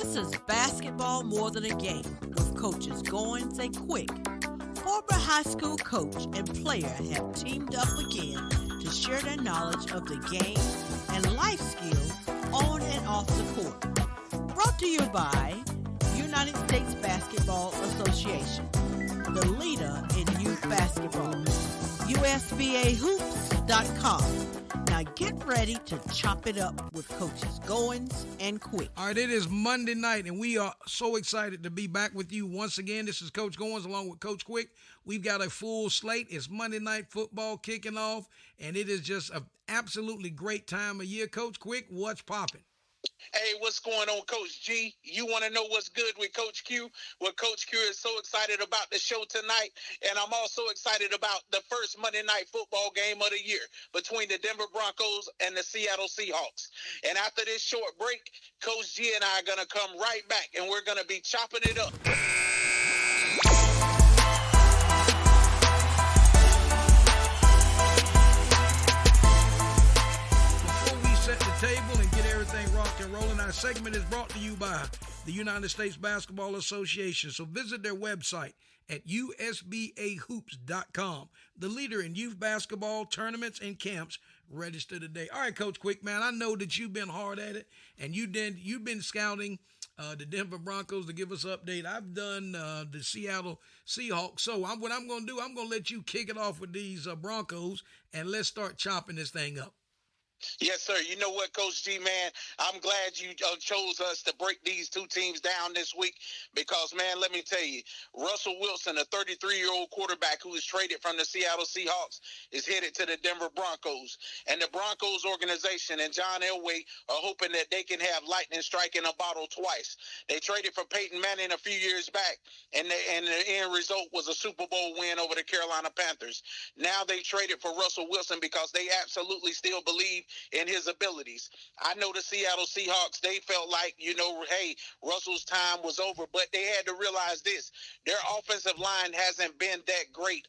This is Basketball More Than a Game with coaches Goins and Quick. Former high school coach and player have teamed up again to share their knowledge of the game and life skills on and off the court. Brought to you by United States Basketball Association, the leader in youth basketball. USBAHoops.com. Now get ready to chop it up with coaches Goins and Quick. All right, it is Monday night, and we are so excited to be back with you once again. This is Coach Goins along with Coach Quick. We've got a full slate. It's Monday Night Football kicking off, and it is just an absolutely great time of year. Coach Quick, what's popping? Hey, what's going on, Coach G? You want to know what's good with Coach Q? Well, Coach Q is so excited about the show tonight, and I'm also excited about the first Monday Night Football game of the year between the Denver Broncos and the Seattle Seahawks. And after this short break, Coach G and I are going to come right back, and we're going to be chopping it up. Set the table and get everything rocked and rolling. Our segment is brought to you by the United States Basketball Association. So visit their website at usbahoops.com. The leader in youth basketball tournaments and camps. Register today. All right, Coach Quick, man, I know that you've been hard at it, and you've been scouting the Denver Broncos to give us an update. I've done the Seattle Seahawks. So what I'm going to do, I'm going to let you kick it off with these Broncos, and let's start chopping this thing up. Yes, sir. You know what, Coach G, man, I'm glad you chose us to break these two teams down this week because, man, let me tell you, Russell Wilson, a 33-year-old quarterback who was traded from the Seattle Seahawks, is headed to the Denver Broncos. And the Broncos organization and John Elway are hoping that they can have lightning strike in a bottle twice. They traded for Peyton Manning a few years back, and the end result was a Super Bowl win over the Carolina Panthers. Now they traded for Russell Wilson because they absolutely still believe in his abilities. I know the Seattle Seahawks, they felt like, hey, Russell's time was over, but they had to realize this. Their offensive line hasn't been that great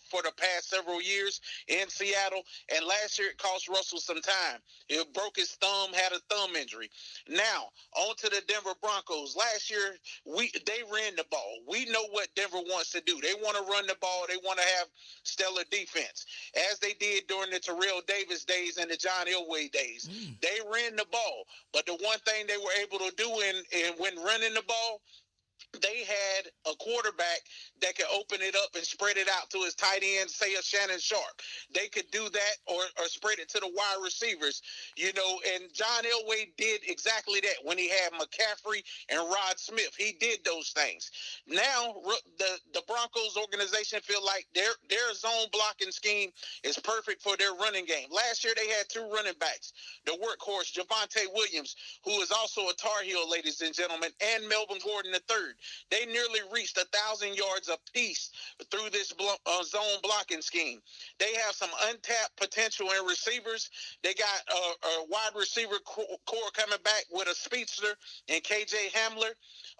for the past several years in Seattle, and last year it cost Russell some time. He broke his thumb, had a thumb injury. Now, on to the Denver Broncos. Last year, they ran the ball. We know what Denver wants to do. They want to run the ball. They want to have stellar defense, as they did during the Terrell Davis days and the John Elway days. They ran the ball, but the one thing they were able to do when running the ball, they had a quarterback that could open it up and spread it out to his tight end, say a Shannon Sharp. They could do that or spread it to the wide receivers, and John Elway did exactly that when he had McCaffrey and Rod Smith. He did those things. Now, the Broncos organization feel like their zone blocking scheme is perfect for their running game. Last year, they had two running backs, the workhorse, Javonte Williams, who is also a Tar Heel, ladies and gentlemen, and Melvin Gordon III. They nearly reached 1,000 yards apiece through this zone blocking scheme. They have some untapped potential in receivers. They got a wide receiver core coming back with a speedster and KJ Hamler.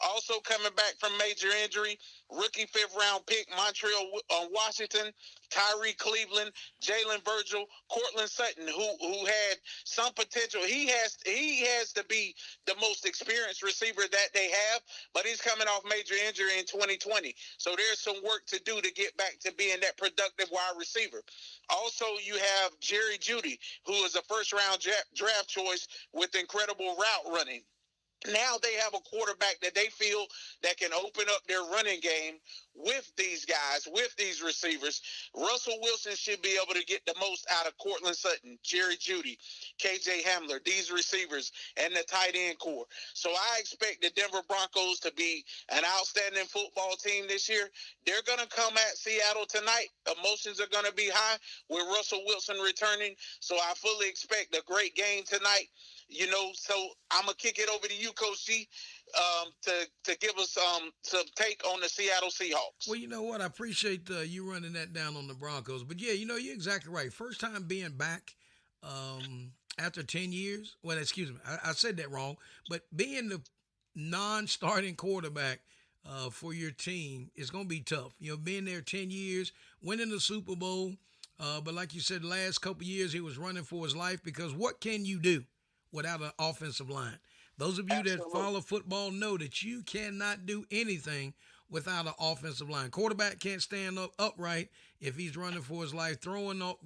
Also coming back from major injury, rookie fifth-round pick Montreal Washington, Tyree Cleveland, Jalen Virgil, Cortland Sutton, who had some potential. He has to be the most experienced receiver that they have, but he's coming off major injury in 2020. So there's some work to do to get back to being that productive wide receiver. Also, you have Jerry Jeudy, who is a first-round draft choice with incredible route running. Now they have a quarterback that they feel that can open up their running game with these guys, with these receivers. Russell Wilson should be able to get the most out of Cortland Sutton, Jerry Jeudy, KJ Hamler, these receivers, and the tight end core. So I expect the Denver Broncos to be an outstanding football team this year. They're going to come at Seattle tonight. Emotions are going to be high with Russell Wilson returning. So I fully expect a great game tonight. So I'm going to kick it over to you, Coach G, to give us some take on the Seattle Seahawks. Well, you know what? I appreciate you running that down on the Broncos. But, yeah, you're exactly right. First time being back after 10 years. Well, excuse me. I said that wrong. But being the non-starting quarterback for your team is going to be tough. Being there 10 years, winning the Super Bowl. But like you said, the last couple of years he was running for his life because what can you do without an offensive line? Those of you that Absolutely. follow football know that you cannot do anything without an offensive line. Quarterback can't stand upright if he's running for his life, throwing the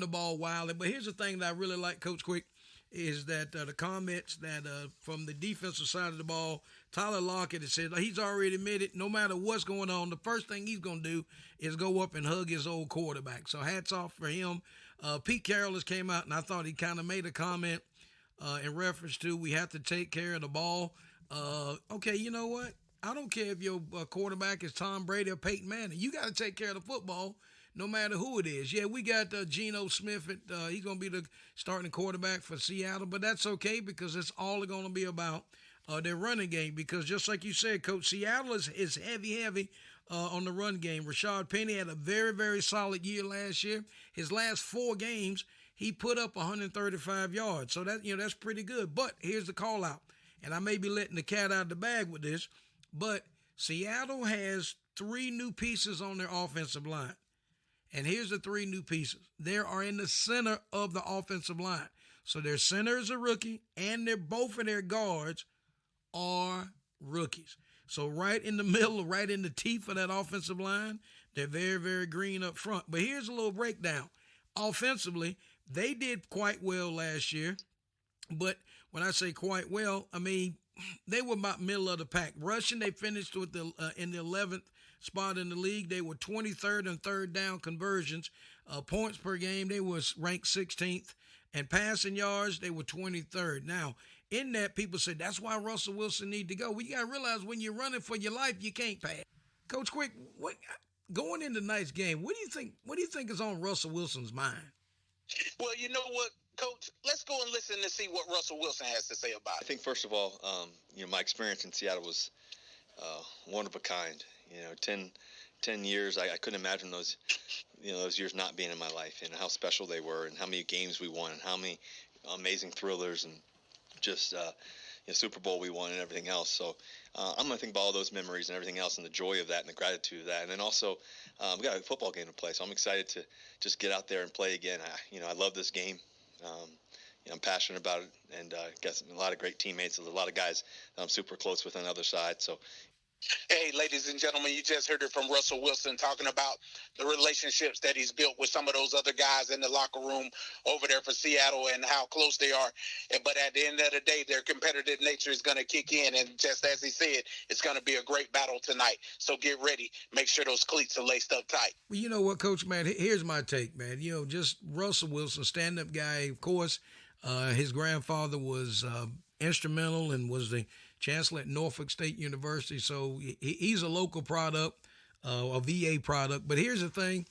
ball wildly. But here's the thing that I really like, Coach Quick, is that the comments that from the defensive side of the ball, Tyler Lockett has said he's already admitted no matter what's going on, the first thing he's going to do is go up and hug his old quarterback. So hats off for him. Pete Carroll has came out, and I thought he kind of made a comment in reference to we have to take care of the ball. Okay, you know what? I don't care if your quarterback is Tom Brady or Peyton Manning. You got to take care of the football no matter who it is. Yeah, we got Geno Smith. He's going to be the starting quarterback for Seattle, but that's okay because it's all going to be about their running game because just like you said, Coach, Seattle is heavy on the run game. Rashad Penny had a very, very solid year last year. His last 4 games, he put up 135 yards. So that's pretty good. But here's the call out. And I may be letting the cat out of the bag with this, but Seattle has 3 new pieces on their offensive line. And here's the 3 new pieces. They are in the center of the offensive line. So their center is a rookie, and both of their guards are rookies. So right in the middle, right in the teeth of that offensive line, they're very, very green up front. But here's a little breakdown. Offensively, they did quite well last year. But when I say quite well, I mean they were about middle of the pack. Rushing, they finished with in the 11th spot in the league. They were 23rd and third down conversions. Points per game, they was ranked 16th. And passing yards, they were 23rd. Now, in that, people said that's why Russell Wilson need to go. Well, you got to realize when you're running for your life, you can't pass. Coach Quick, going into tonight's game, what do you think is on Russell Wilson's mind? Well, you know what, Coach? Let's go and listen to see what Russell Wilson has to say about it. I think, first of all, my experience in Seattle was one of a kind. 10 years, I couldn't imagine those years not being in my life and how special they were and how many games we won and how many amazing thrillers and just Super Bowl we won and everything else. So I'm going to think about all those memories and everything else and the joy of that and the gratitude of that. And then also we got a football game to play, so I'm excited to just get out there and play again. I love this game. I'm passionate about it and got a lot of great teammates. There's a lot of guys that I'm super close with on the other side. So. Hey, ladies and gentlemen, you just heard it from Russell Wilson talking about the relationships that he's built with some of those other guys in the locker room over there for Seattle and how close they are. But at the end of the day, their competitive nature is going to kick in. And just as he said, it's going to be a great battle tonight. So get ready. Make sure those cleats are laced up tight. Well, you know what, Coach, man, here's my take, man. Just Russell Wilson, stand-up guy. Of course, his grandfather was instrumental and was the chancellor at Norfolk State University. So he's a local product, a VA product. But here's the thing,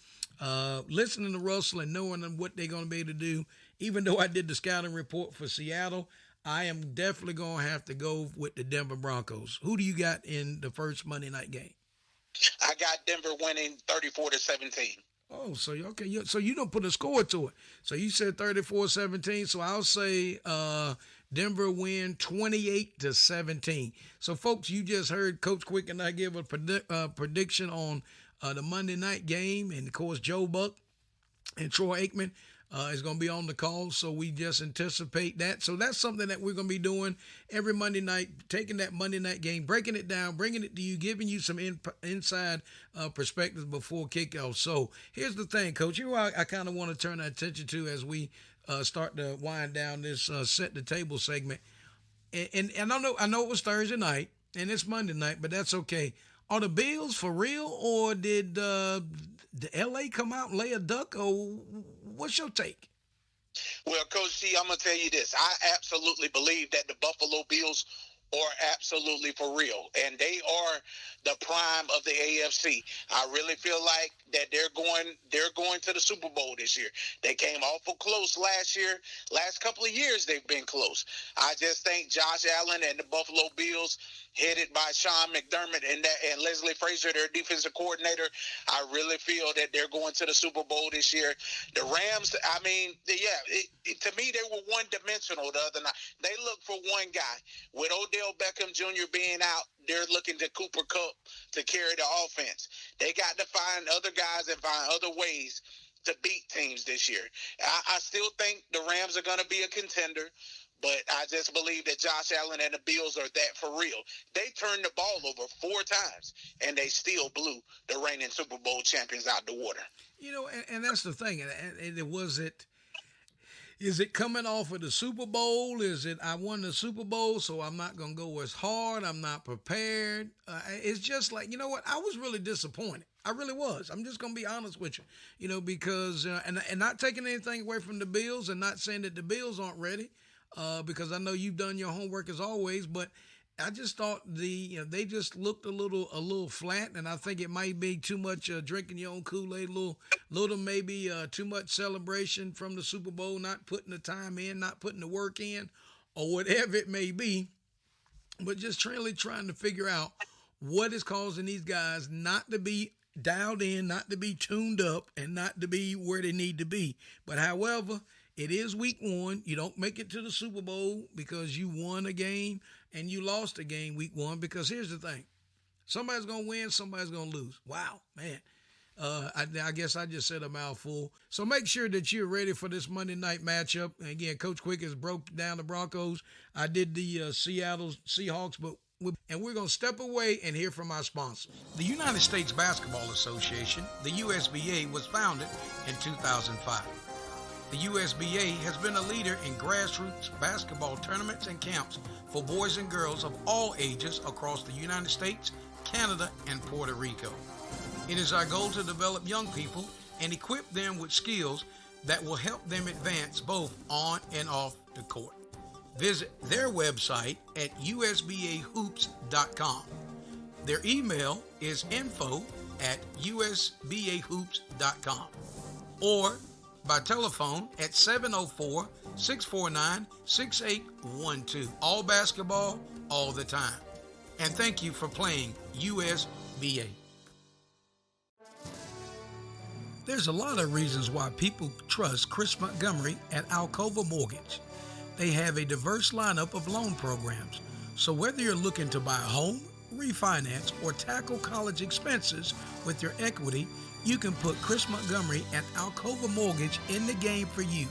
listening to Russell and knowing what they're going to be able to do, even though I did the scouting report for Seattle, I am definitely going to have to go with the Denver Broncos. Who do you got in the first Monday night game? I got Denver winning 34-17. Oh, so okay. So you don't put a score to it. So you said 34-17. So I'll say Denver win 28-17. So, folks, you just heard Coach Quick and I give a prediction on the Monday night game. And, of course, Joe Buck and Troy Aikman is going to be on the call. So we just anticipate that. So that's something that we're going to be doing every Monday night, taking that Monday night game, breaking it down, bringing it to you, giving you some inside perspectives before kickoff. So here's the thing, Coach. I kind of want to turn our attention to as we start to wind down this set the table segment. And I know it was Thursday night and it's Monday night, but that's okay. Are the Bills for real, or did the LA come out and lay a duck, or what's your take? Well, Coach G, I'm going to tell you this. I absolutely believe that the Buffalo Bills are absolutely for real, and they are the prime of the AFC. I really feel like that they're going to the Super Bowl this year. They came awful close last year. Last couple of years, they've been close. I just think Josh Allen and the Buffalo Bills, headed by Sean McDermott and Leslie Frazier, their defensive coordinator, I really feel that they're going to the Super Bowl this year. The Rams, I mean, to me, they were one-dimensional the other night. They look for one guy. With Odell Beckham Jr. being out, they're looking to Cooper Kupp to carry the offense. They got to find other guys and find other ways to beat teams this year. I still think the Rams are going to be a contender. But I just believe that Josh Allen and the Bills are that for real. They turned the ball over 4 times, and they still blew the reigning Super Bowl champions out the water. You know, and that's the thing. And is it coming off of the Super Bowl? Is it I won the Super Bowl, so I'm not going to go as hard? I'm not prepared. It's just like, you know what? I was really disappointed. I really was. I'm just going to be honest with you, you know, because and not taking anything away from the Bills and not saying that the Bills aren't ready, because I know you've done your homework as always, but I just thought they just looked a little flat, and I think it might be too much drinking your own Kool-Aid, little maybe too much celebration from the Super Bowl, not putting the time in, not putting the work in, or whatever it may be, but just really trying to figure out what is causing these guys not to be dialed in, not to be tuned up, and not to be where they need to be. But however, it is week 1. You don't make it to the Super Bowl because you won a game and you lost a game week 1, because here's the thing. Somebody's going to win, somebody's going to lose. Wow, man. I guess I just said a mouthful. So make sure that you're ready for this Monday night matchup. And again, Coach Quick has broke down the Broncos. I did the Seattle Seahawks, and we're going to step away and hear from our sponsors. The United States Basketball Association, the USBA, was founded in 2005. The USBA has been a leader in grassroots basketball tournaments and camps for boys and girls of all ages across the United States, Canada, and Puerto Rico. It is our goal to develop young people and equip them with skills that will help them advance both on and off the court. Visit their website at usbahoops.com. Their email is info@usbahoops.com, or by telephone at 704-649-6812. All basketball, all the time. And thank you for playing USBA. There's a lot of reasons why people trust Chris Montgomery at Alcova Mortgage. They have a diverse lineup of loan programs. So whether you're looking to buy a home, refinance, or tackle college expenses with your equity, you can put Chris Montgomery at Alcova Mortgage in the game for you.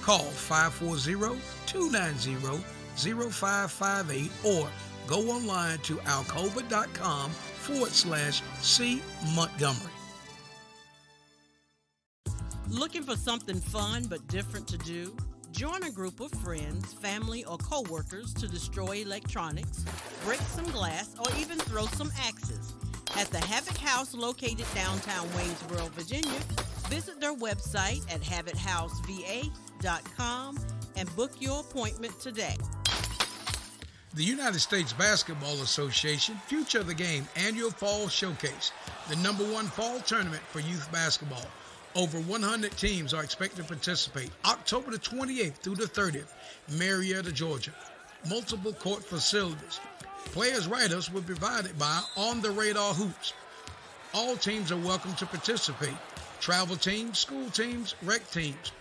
Call 540-290-0558 or go online to alcova.com/C Montgomery. Looking for something fun but different to do? Join a group of friends, family, or co-workers to destroy electronics, break some glass, or even throw some axes. At the Havoc House located downtown Waynesboro, Virginia, visit their website at havochouseva.com and book your appointment today. The United States Basketball Association Future of the Game Annual Fall Showcase, the #1 fall tournament for youth basketball. Over 100 teams are expected to participate October the 28th through the 30th, Marietta, Georgia. Multiple court facilities. Players' write-ups will be provided by On the Radar Hoops. All teams are welcome to participate. Travel teams, school teams, rec teams.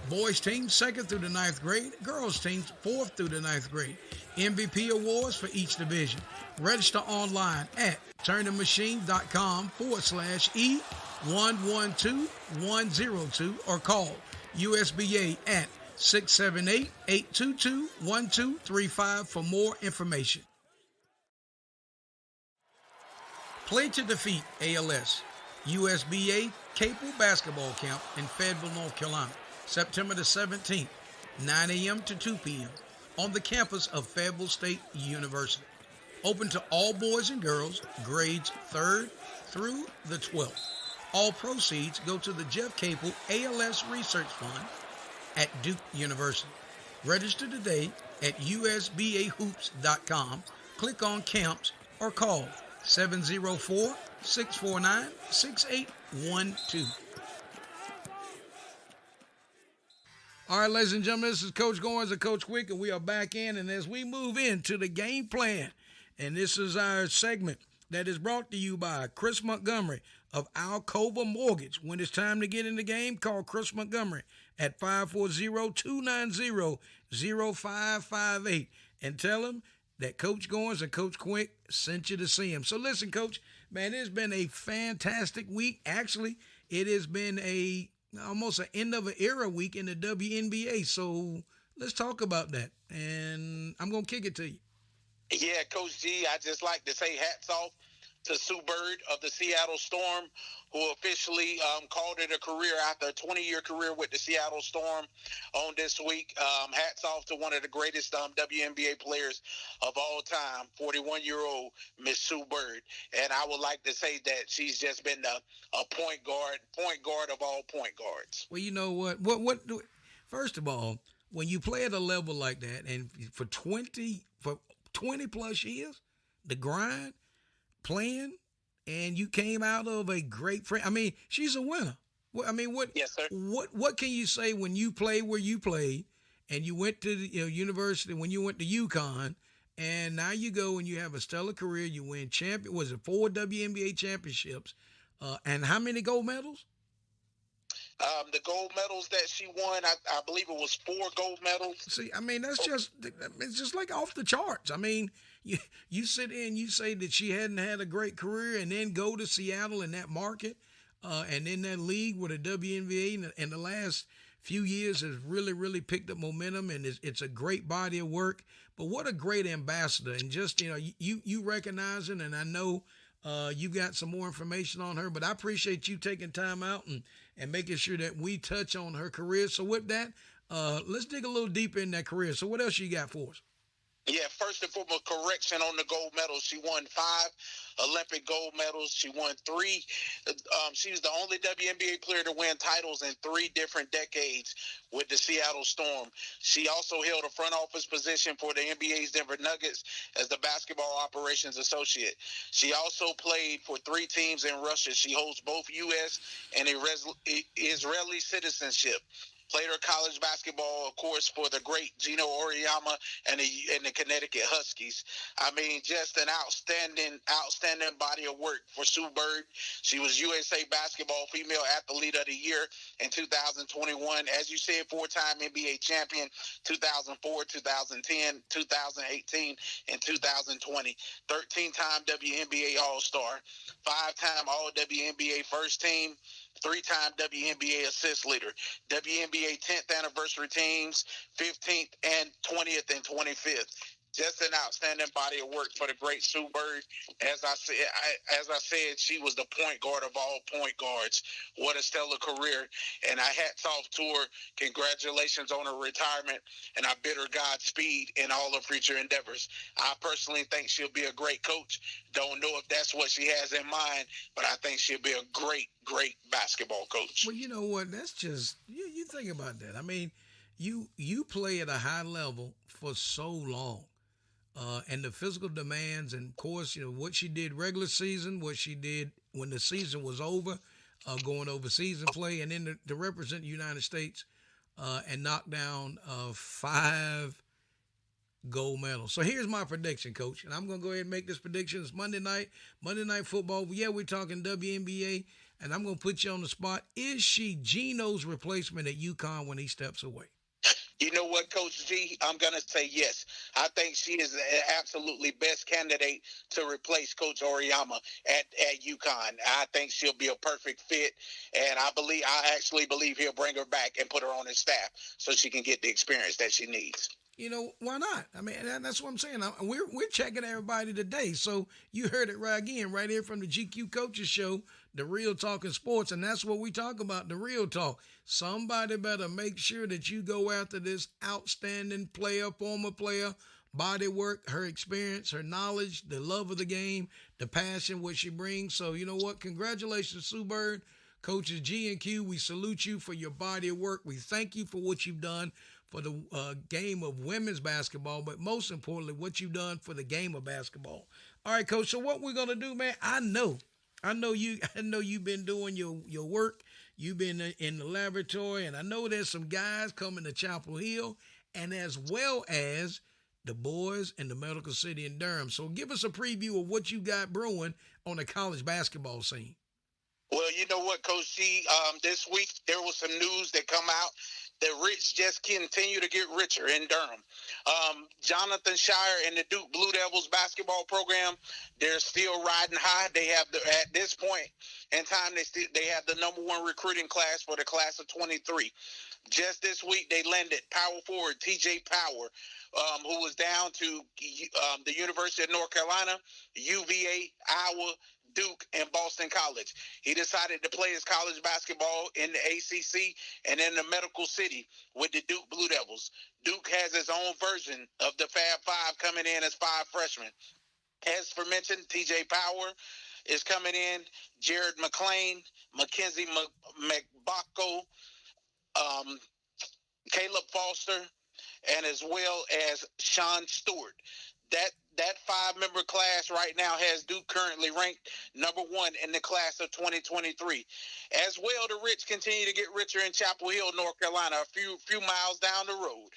Boys teams 2nd through the 9th grade. Girls teams 4th through the 9th grade. MVP awards for each division. Register online at turnermachine.com/E112102 or call USBA at 678-822-1235 for more information. Play to Defeat ALS, USBA Capel Basketball Camp in Fayetteville, North Carolina, September the 17th, 9 a.m. to 2 p.m. on the campus of Fayetteville State University. Open to all boys and girls, grades 3rd through the 12th. All proceeds go to the Jeff Capel ALS Research Fund at Duke University. Register today at usbahoops.com. Click on camps or call 704-649-6812. All right, ladies and gentlemen, this is Coach Goins and Coach Quick, and we are back in. And as we move into the game plan, and this is our segment that is brought to you by Chris Montgomery of Alcova Mortgage. When it's time to get in the game, call Chris Montgomery at 540-290-0558 and tell him that Coach Goins and Coach Quick sent you to see him. So listen, Coach, man, it's been a fantastic week. Actually, it has been almost an end of an era week in the WNBA. So let's talk about that. And I'm gonna kick it to you. Yeah, Coach G, I just like to say hats off to Sue Bird of the Seattle Storm, who officially called it a career after a 20-year career with the Seattle Storm on this week. Hats off to one of the greatest WNBA players of all time, 41-year-old Miss Sue Bird. And I would like to say that she's just been a point guard of all point guards. Well, you know what? First of all, when you play at a level like that, and for 20 plus years, the grind, playing, and you came out of a great friend. I mean, she's a winner. I mean, what? Yes, sir. What can you say when you play where you played, and you went to the university when you went to UConn, and now you go and you have a stellar career. You win was it 4 WNBA championships, and how many gold medals? The gold medals that she won, I believe it was 4 gold medals. See, I mean, it's just like off the charts. I mean, you sit in, you say that she hadn't had a great career, and then go to Seattle in that market, and in that league with the WNBA in the last few years has really, really picked up momentum, and it's a great body of work. But what a great ambassador, and just you recognizing, and I know you got some more information on her, but I appreciate you taking time out and making sure that we touch on her career. So with that, let's dig a little deeper in that career. So what else you got for us? Yeah, first and foremost, correction on the gold medals. She won 5 Olympic gold medals. She won 3. She was the only WNBA player to win titles in 3 different decades with the Seattle Storm. She also held a front office position for the NBA's Denver Nuggets as the basketball operations associate. She also played for 3 teams in Russia. She holds both U.S. and Israeli citizenship. Played her college basketball, of course, for the great Gino Auriemma and the Connecticut Huskies. I mean, just an outstanding body of work for Sue Bird. She was USA Basketball Female Athlete of the Year in 2021. As you said, 4-time NBA champion, 2004, 2010, 2018, and 2020. 13-time WNBA All-Star, 5-time All-WNBA First Team, 3-time WNBA assist leader, WNBA 10th anniversary teams, 15th and 20th and 25th. Just an outstanding body of work for the great Sue Bird. As I said, she was the point guard of all point guards. What a stellar career. And I hats off to her. Congratulations on her retirement. And I bid her Godspeed in all her future endeavors. I personally think she'll be a great coach. Don't know if that's what she has in mind, but I think she'll be a great, great basketball coach. Well, you know what? That's just, you think about that. I mean, you play at a high level for so long. And the physical demands, and of course, what she did regular season, what she did when the season was over, going overseas and play, and then to represent the United States and knock down 5 gold medals. So here's my prediction, Coach, and I'm going to go ahead and make this prediction. It's Monday Night Football. Yeah, we're talking WNBA, and I'm going to put you on the spot. Is she Gino's replacement at UConn when he steps away? You know what, Coach G? I'm going to say yes. I think she is the absolutely best candidate to replace Coach Auriemma at UConn. I think she'll be a perfect fit, and I actually believe he'll bring her back and put her on his staff so she can get the experience that she needs. Why not? I mean, that's what I'm saying. We're checking everybody today. So you heard it right here from the GQ Coaches Show, the Real Talking Sports, and that's what we talk about, the real talk. Somebody better make sure that you go after this outstanding player, former player, body work, her experience, her knowledge, the love of the game, the passion, what she brings. So you know what? Congratulations, Sue Bird. Coaches G and Q, we salute you for your body of work. We thank you for what you've done for the game of women's basketball, but most importantly, what you've done for the game of basketball. All right, Coach, so what we're going to do, man, I know you've been doing your work. You've been in the laboratory, and I know there's some guys coming to Chapel Hill, and as well as the boys in the Medical City in Durham. So give us a preview of what you got brewing on the college basketball scene. Well, you know what, Coach G? This week there was some news that come out The rich just continue to get richer in Durham. Jonathan Shire and the Duke Blue Devils basketball program, they're still riding high. They have at this point in time, they have the number one recruiting class for the class of 23. Just this week, they landed power forward TJ Power, who was down to the University of North Carolina, UVA, Iowa, Duke, and Boston College. He decided to play his college basketball in the ACC and in the Medical City with the Duke Blue Devils. Duke has his own version of the Fab Five coming in as 5 freshmen. As for mentioned, TJ Power is coming in, Jared McClain, Mackenzie McBacco, Caleb Foster, and as well as Sean Stewart. That 5-member class right now has Duke currently ranked number 1 in the class of 2023. As well, the rich continue to get richer in Chapel Hill, North Carolina, a few miles down the road.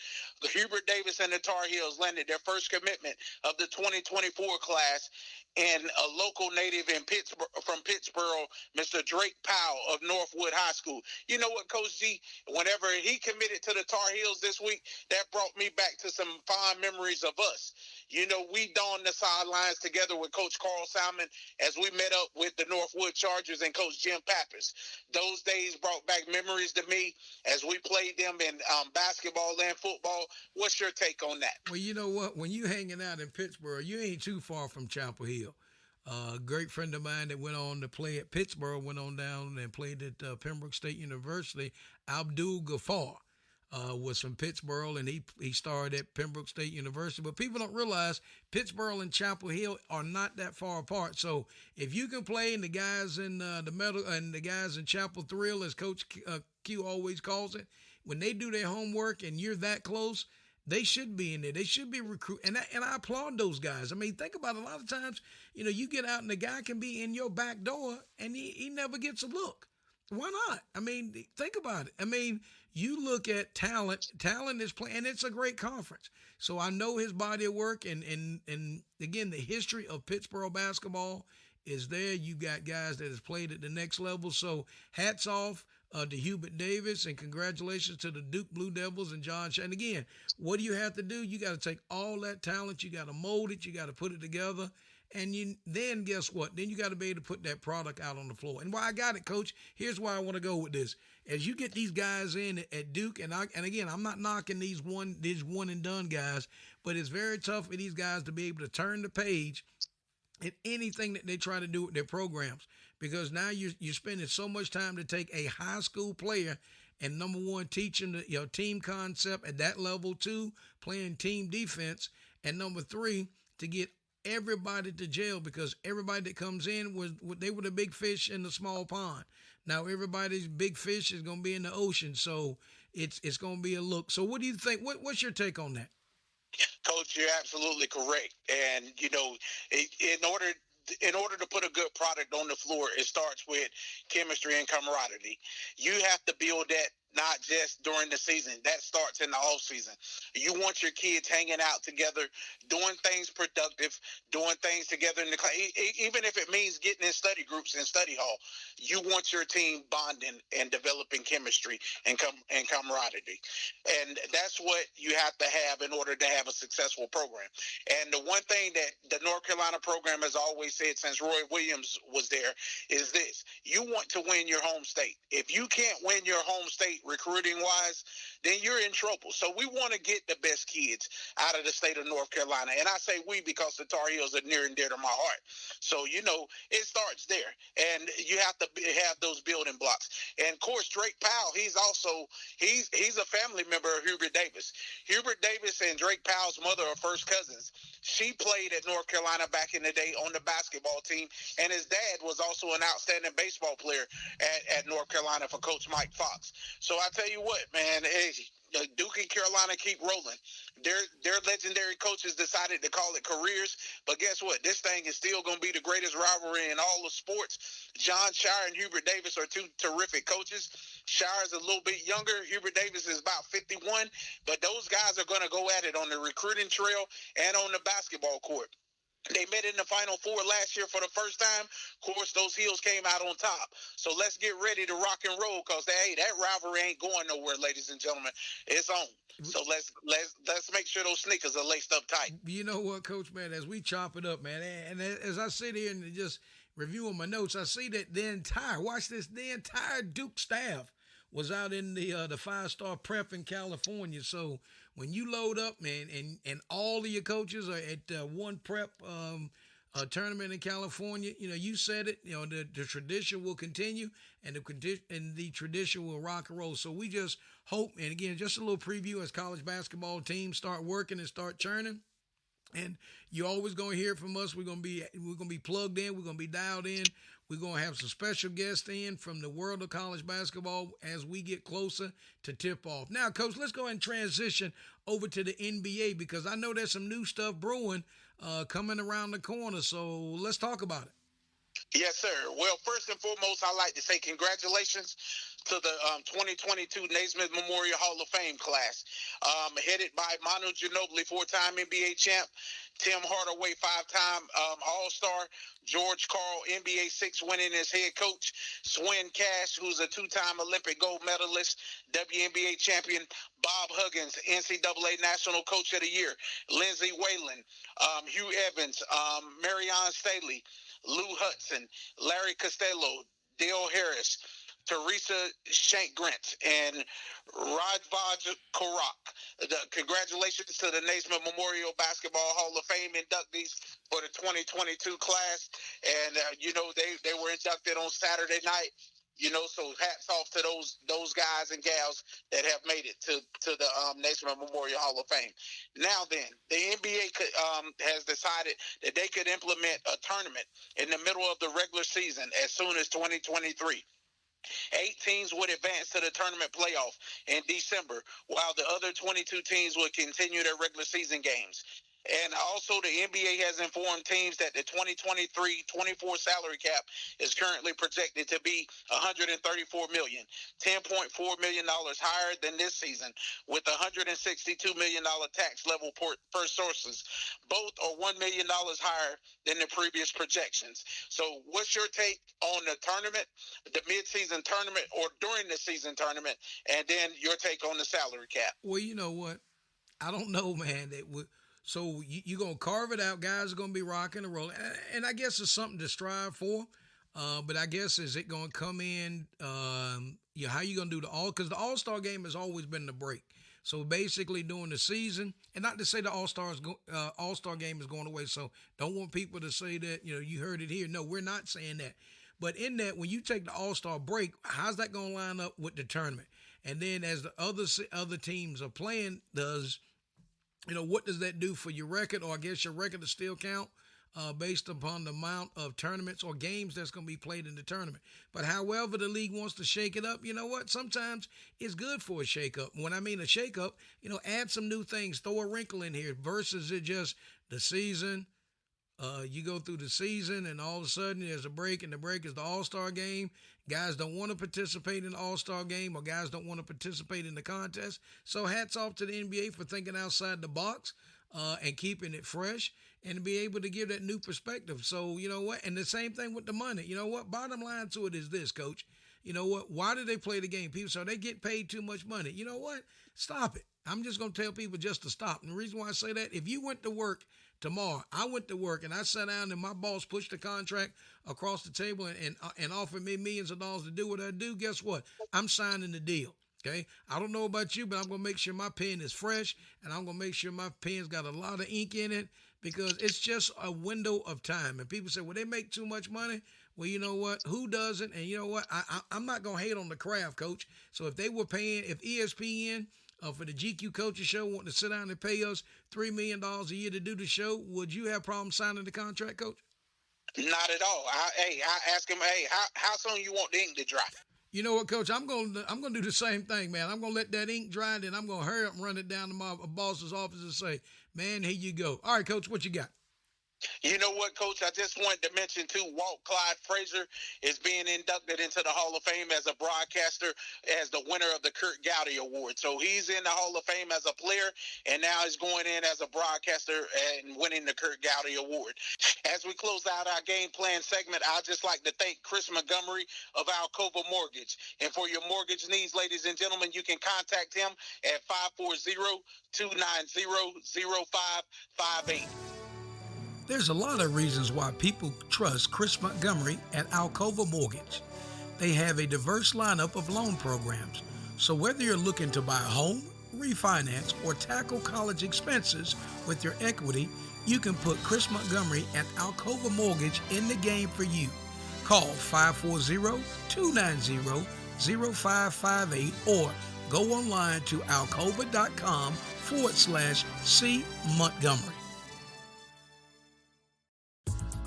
The Hubert Davis and the Tar Heels landed their first commitment of the 2024 class and a local native in Pittsburgh, from Pittsburgh, Mr. Drake Powell of Northwood High School. You know what, Coach G? Whenever he committed to the Tar Heels this week, that brought me back to some fond memories of us. You know, we donned the sidelines together with Coach Carl Salmon as we met up with the Northwood Chargers and Coach Jim Pappas. Those days brought back memories to me as we played them in basketball and football. What's your take on that? Well, you know what? When you hanging out in Pittsburgh, you ain't too far from Chapel Hill. A great friend of mine that went on to play at Pittsburgh went on down and played at Pembroke State University. Abdul Ghaffar was from Pittsburgh, and he started at Pembroke State University. But people don't realize Pittsburgh and Chapel Hill are not that far apart. So if you can play, and the guys in the middle and the guys in Chapel Thrill, as Coach Q always calls it, when they do their homework and you're that close, they should be in there. They should be recruiting. And I applaud those guys. I mean, think about it. A lot of times, you know, you get out and the guy can be in your back door and he never gets a look. Why not? I mean, think about it. I mean, you look at talent. Talent is playing, and it's a great conference. So I know his body of work, and again, the history of Pittsburgh basketball is there. You got guys that has played at the next level. So hats off to Hubert Davis, and congratulations to the Duke Blue Devils and John Shea. And again, what do you have to do? You got to take all that talent, you got to mold it, you got to put it together, and then guess what? Then you got to be able to put that product out on the floor. And why I got it, Coach, here's why I want to go with this. As you get these guys in at Duke, and again, I'm not knocking these one and done guys, but it's very tough for these guys to be able to turn the page in anything that they try to do with their programs, because now you're spending so much time to take a high school player and, number one, teaching the team concept at that level, 2, playing team defense, and number 3, to get everybody to jail, because everybody that comes in they were the big fish in the small pond. Now everybody's big fish is going to be in the ocean, so it's going to be a look. So what do you think? What's your take on that? Coach, you're absolutely correct. And, you know, in order to put a good product on the floor, it starts with chemistry and camaraderie. You have to build that not just during the season. That starts in the off season. You want your kids hanging out together, doing things productive, doing things together in the class. Even if it means getting in study groups and study hall, you want your team bonding and developing chemistry and camaraderie. And that's what you have to have in order to have a successful program. And the one thing that the North Carolina program has always said since Roy Williams was there is this: you want to win your home state. If you can't win your home state recruiting wise, then you're in trouble. So we want to get the best kids out of the state of North Carolina. And I say we because the Tar Heels are near and dear to my heart. So, you know, it starts there. And you have to have those building blocks. And, of course, Drake Powell, he's a family member of Hubert Davis. Hubert Davis and Drake Powell's mother are first cousins. She played at North Carolina back in the day on the basketball team. And his dad was also an outstanding baseball player at North Carolina for Coach Mike Fox. So I tell you what, man, hey, Duke and Carolina keep rolling. Their legendary coaches decided to call it careers, but guess what? This thing is still going to be the greatest rivalry in all of sports. John Shire and Hubert Davis are 2 terrific coaches. Shire is a little bit younger. Hubert Davis is about 51, but those guys are going to go at it on the recruiting trail and on the basketball court. They met in the Final Four last year for the first time. Of course, those Heels came out on top. So let's get ready to rock and roll because that rivalry ain't going nowhere, ladies and gentlemen. It's on. So let's make sure those sneakers are laced up tight. You know what, Coach, man, as we chop it up, man, and as I sit here and just reviewing my notes, I see that the entire Duke staff was out in the 5-star prep in California. So when you load up, man, and all of your coaches are at one prep tournament in California, you said it, the tradition will continue and the tradition will rock and roll. So we just hope, and again, just a little preview as college basketball teams start working and start churning. And you're always going to hear from us. We're going to be plugged in. We're going to be dialed in. We're going to have some special guests in from the world of college basketball as we get closer to tip off. Now, Coach, let's go ahead and transition over to the NBA because I know there's some new stuff brewing coming around the corner. So let's talk about it. Yes, sir. Well, first and foremost, I'd like to say congratulations to the 2022 Naismith Memorial Hall of Fame class, headed by Manu Ginobili, 4-time NBA champ, Tim Hardaway, 5-time All-Star, George Karl, NBA 6 winning as head coach, Swin Cash, who's a 2-time Olympic gold medalist, WNBA champion, Bob Huggins, NCAA National Coach of the Year, Lindsey Whalen, Hugh Evans, Marianne Staley, Lou Hudson, Larry Costello, Dale Harris, Teresa Shankgrant, and Rajvaj Karak. Congratulations to the Naismith Memorial Basketball Hall of Fame inductees for the 2022 class. And, they were inducted on Saturday night. So hats off to those guys and gals that have made it to the Naismith Memorial Hall of Fame. Now then, the NBA has decided that they could implement a tournament in the middle of the regular season as soon as 2023. 8 teams would advance to the tournament playoff in December, while the other 22 teams would continue their regular season games. And also, the NBA has informed teams that the 2023-24 salary cap is currently projected to be $134 million, $10.4 million higher than this season, with $162 million tax level per sources. Both are $1 million higher than the previous projections. So what's your take on the tournament, the midseason tournament, or during the season tournament, and then your take on the salary cap? Well, you know what? I don't know, man. So you're going to carve it out. Guys are going to be rocking and rolling. And I guess it's something to strive for. But I guess, is it going to come in, how you going to do because the All-Star game has always been the break. So basically during the season, and not to say the All-Star game is going away. So don't want people to say that, you heard it here. No, we're not saying that. But in that, when you take the All-Star break, how's that going to line up with the tournament? And then as the other teams are playing, what does that do for your record? Or I guess your record will still count based upon the amount of tournaments or games that's going to be played in the tournament. But however the league wants to shake it up, you know what? Sometimes it's good for a shake-up. When I mean a shake-up, add some new things, throw a wrinkle in here versus it just the season. You go through the season and all of a sudden there's a break, and the break is the All-Star game. Guys don't want to participate in the All-Star game, or guys don't want to participate in the contest. So hats off to the NBA for thinking outside the box and keeping it fresh and to be able to give that new perspective. So, you know what? And the same thing with the money. You know what? Bottom line to it is this, Coach. You know what? Why do they play the game? People say they get paid too much money. You know what? Stop it. I'm just going to tell people just to stop. And the reason why I say that, if you went to work tomorrow, I went to work and I sat down and my boss pushed the contract across the table and offered me millions of dollars to do what I do, guess what? I'm signing the deal. Okay. I don't know about you, but I'm going to make sure my pen is fresh, and I'm going to make sure my pen's got a lot of ink in it, because it's just a window of time. And people say, well, they make too much money. Well, you know what? Who doesn't? And you know what? I'm not going to hate on the craft, Coach. So if they were paying, if ESPN for the GQ Coaches Show wanted to sit down and pay us $3 million a year to do the show, would you have problems signing the contract, Coach? Not at all. I ask him, how soon you want the ink to dry? You know what, Coach? I'm gonna do the same thing, man. I'm gonna let that ink dry, and then I'm gonna hurry up and run it down to my boss's office and say, man, here you go. All right, Coach, what you got? You know what, Coach? I just wanted to mention, too, Walt Clyde Frazier is being inducted into the Hall of Fame as a broadcaster as the winner of the Kurt Gowdy Award. So he's in the Hall of Fame as a player, and now he's going in as a broadcaster and winning the Kurt Gowdy Award. As we close out our game plan segment, I'd just like to thank Chris Montgomery of Alcova Mortgage. And for your mortgage needs, ladies and gentlemen, you can contact him at 540-290-0558. There's a lot of reasons why people trust Chris Montgomery at Alcova Mortgage. They have a diverse lineup of loan programs. So whether you're looking to buy a home, refinance, or tackle college expenses with your equity, you can put Chris Montgomery at Alcova Mortgage in the game for you. Call 540-290-0558 or go online to alcova.com/C Montgomery.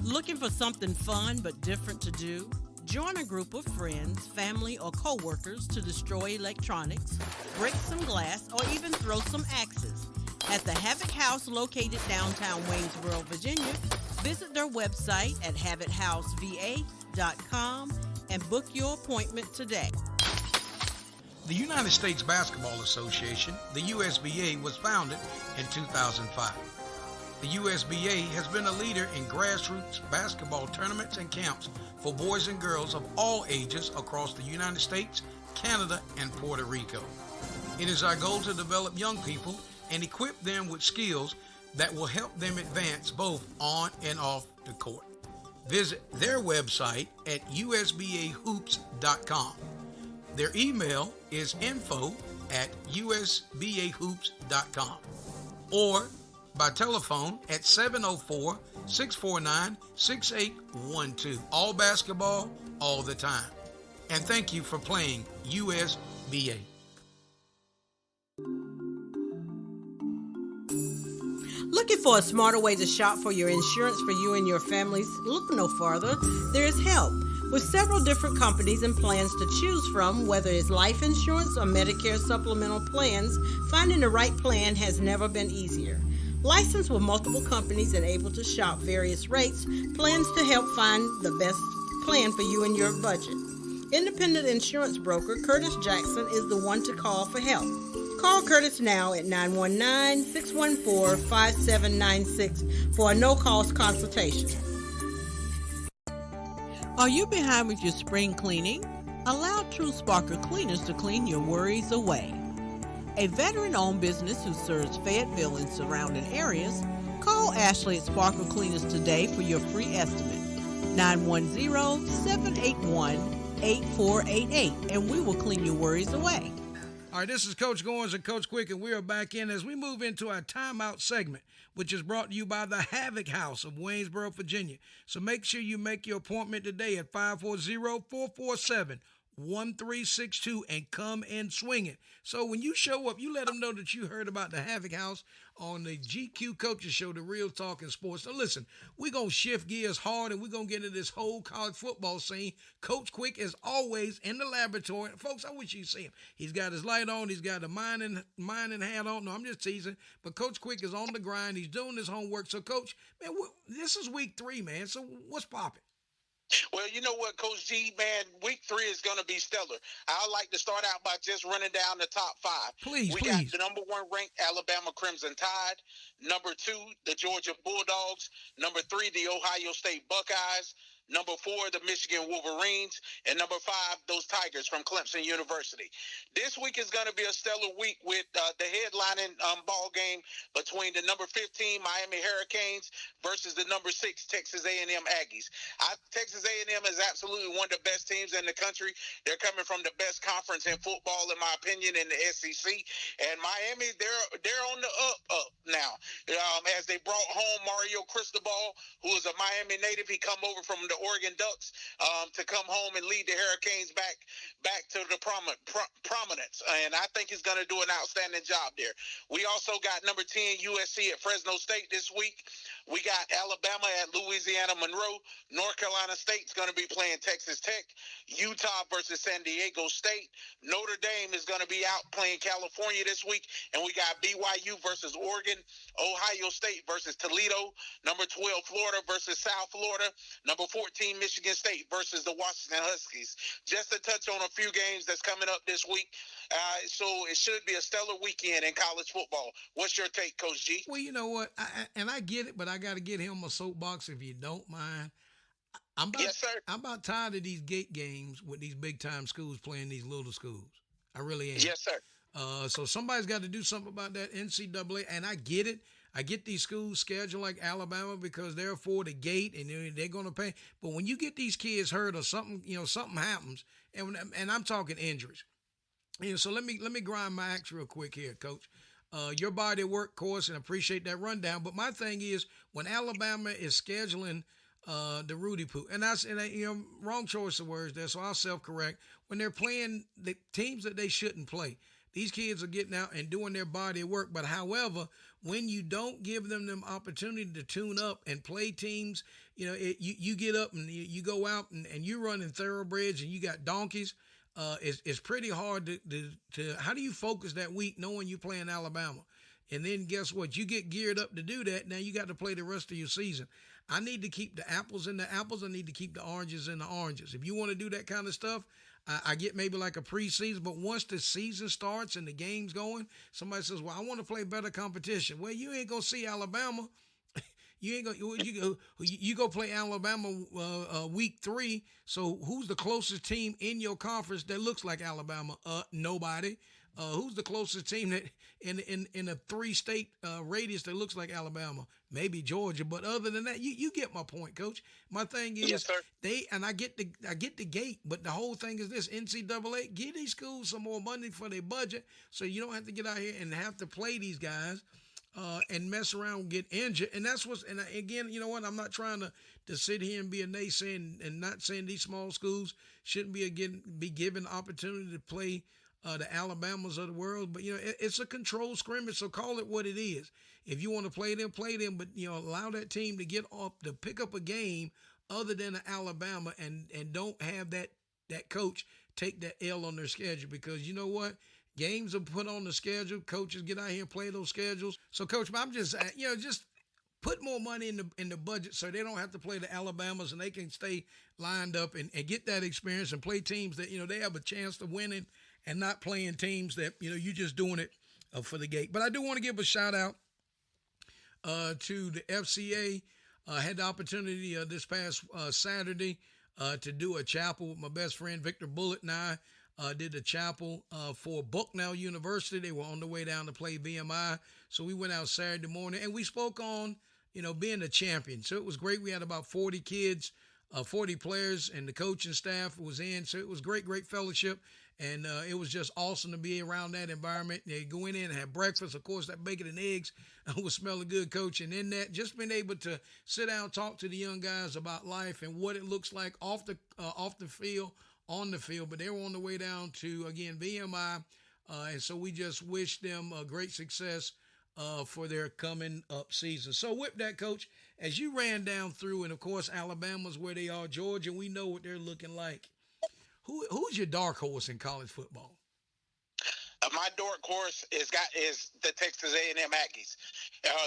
Looking for something fun but different to do? Join a group of friends, family, or co-workers to destroy electronics, break some glass, or even throw some axes. At the Havoc House located downtown Waynesboro, Virginia, visit their website at havochouseva.com and book your appointment today. The United States Basketball Association, the USBA, was founded in 2005. The USBA has been a leader in grassroots basketball tournaments and camps for boys and girls of all ages across the United States, Canada, and Puerto Rico. It is our goal to develop young people and equip them with skills that will help them advance both on and off the court. Visit their website at usbahoops.com. Their email is info@usbahoops.com or by telephone at 704-649-6812. All basketball, all the time. And thank you for playing USBA. Looking for a smarter way to shop for your insurance for you and your families? Look no further. There is help. With several different companies and plans to choose from, whether it's life insurance or Medicare supplemental plans, finding the right plan has never been easier. Licensed with multiple companies and able to shop various rates, plans to help find the best plan for you and your budget. Independent insurance broker Curtis Jackson is the one to call for help. Call Curtis now at 919-614-5796 for a no-cost consultation. Are you behind with your spring cleaning? Allow True Sparkle Cleaners to clean your worries away. A veteran-owned business who serves Fayetteville and surrounding areas, call Ashley at Sparkle Cleaners today for your free estimate. 910-781-8488, and we will clean your worries away. All right, this is Coach Goins and Coach Quick, and we are back in as we move into our timeout segment, which is brought to you by the Havoc House of Waynesboro, Virginia. So make sure you make your appointment today at 540-447-1362 and come and swing it. So when you show up, you let them know that you heard about the Havoc House on the GQ Coaches Show, the Real Talk in Sports. So listen, we're going to shift gears hard and we're going to get into this whole college football scene. Coach Quick is always in the laboratory. Folks, I wish you'd see him. He's got his light on. He's got a mining hat on. No, I'm just teasing. But Coach Quick is on the grind. He's doing his homework. So, Coach, man, this is week 3, man. So what's popping? Well, you know what, Coach G, man, week 3 is going to be stellar. I'd like to start out by just running down the top 5. Please. We got the number 1 ranked Alabama Crimson Tide, number 2, the Georgia Bulldogs, number 3, the Ohio State Buckeyes, number 4, the Michigan Wolverines, and number 5, those Tigers from Clemson University. This week is going to be a stellar week with the headlining ball game between the number 15 Miami Hurricanes versus the number 6 Texas A&M Aggies. Texas A&M is absolutely one of the best teams in the country. They're coming from the best conference in football, in my opinion, in the SEC. And Miami, they're on the up now. As they brought home Mario Cristobal, who is a Miami native. He come over from the the Oregon Ducks to come home and lead the Hurricanes back to the prominence. And I think he's going to do an outstanding job there. We also got number 10 USC at Fresno State this week. We got Alabama at Louisiana Monroe. North Carolina State's going to be playing Texas Tech. Utah versus San Diego State. Notre Dame is going to be out playing California this week. And we got BYU versus Oregon. Ohio State versus Toledo. Number 12, Florida versus South Florida. Number 14, Michigan State versus the Washington Huskies. Just to touch on a few games that's coming up this week. So it should be a stellar weekend in college football. What's your take, Coach G? Well, you know what? I get it, but I got to get him a soapbox if you don't mind. Yes, sir. I'm about tired of these gate games with these big-time schools playing these little schools. I really am. Yes, sir. So somebody's got to do something about that NCAA, and I get it. I get these schools scheduled like Alabama because they're for the gate and they're going to pay. But when you get these kids hurt or something, something happens, and I'm talking injuries. So let me grind my axe real quick here, Coach. Your body of work course, and appreciate that rundown. But my thing is when Alabama is scheduling the Rudy Poo, and wrong choice of words there, so I'll self-correct. When they're playing the teams that they shouldn't play, these kids are getting out and doing their body of work. But however, when you don't give them opportunity to tune up and play teams, you get up and you go out and you're running thoroughbreds and you got donkeys. It's pretty hard to how do you focus that week knowing you're playing Alabama? And then guess what? You get geared up to do that. Now you got to play the rest of your season. I need to keep the apples in the apples. I need to keep the oranges in the oranges. If you want to do that kind of stuff, I get maybe like a preseason. But once the season starts and the game's going, somebody says, well, I want to play better competition. Well, you ain't going to see Alabama. You go play Alabama week 3. So who's the closest team in your conference that looks like Alabama? Nobody. Who's the closest team that in a 3-state radius that looks like Alabama? Maybe Georgia, but other than that, you get my point, Coach. My thing is, yes, sir. I get the gate, but the whole thing is this: NCAA, give these schools some more money for their budget, so you don't have to get out here and have to play these guys. And mess around and get injured. And that's and again, you know what? I'm not trying to sit here and be a naysayer and not saying these small schools shouldn't be given opportunity to play the Alabamas of the world. But, it's a controlled scrimmage, so call it what it is. If you want to play them, but, allow that team to get up, to pick up a game other than an Alabama and don't have that coach take that L on their schedule because you know what? Games are put on the schedule. Coaches get out here and play those schedules. So, Coach, I'm just, just put more money in the budget so they don't have to play the Alabamas and they can stay lined up and get that experience and play teams that, they have a chance to winning and not playing teams that, you're just doing it for the gate. But I do want to give a shout out to the FCA. I had the opportunity this past Saturday to do a chapel with my best friend Victor Bullitt and I. Did a chapel for Bucknell University. They were on the way down to play VMI. So we went out Saturday morning and we spoke on, being a champion. So it was great. We had about 40 kids, 40 players, and the coaching staff was in. So it was great fellowship. And it was just awesome to be around that environment. They go in and have breakfast. Of course, that bacon and eggs was smelling good, Coach. And in that, just being able to sit down and talk to the young guys about life and what it looks like off the field, on the field, but they were on the way down to, again, VMI, and so we just wish them great success for their coming up season. So with that, Coach, as you ran down through, and of course, Alabama's where they are, Georgia, we know what they're looking like. Who's your dark horse in college football? My dark horse is the Texas A&M Aggies.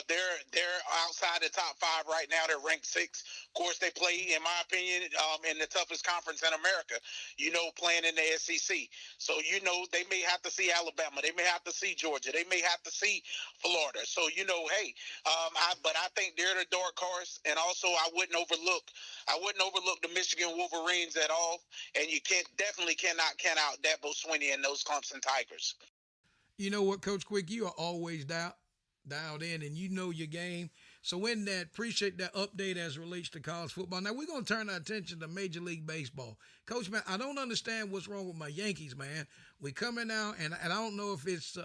They're outside the top 5 right now. They're ranked 6. Of course, they play, in my opinion, in the toughest conference in America. Playing in the SEC. So they may have to see Alabama. They may have to see Georgia. They may have to see Florida. So but I think they're the dark horse. And also, I wouldn't overlook the Michigan Wolverines at all. And you definitely cannot count out Dabo Swinney and those Clemson Tigers. You know what, Coach Quick, you are always dialed in and you know your game. So in that, appreciate that update as it relates to college football. Now we're going to turn our attention to Major League Baseball. Coach, man, I don't understand what's wrong with my Yankees, man. We coming out, and I don't know if it's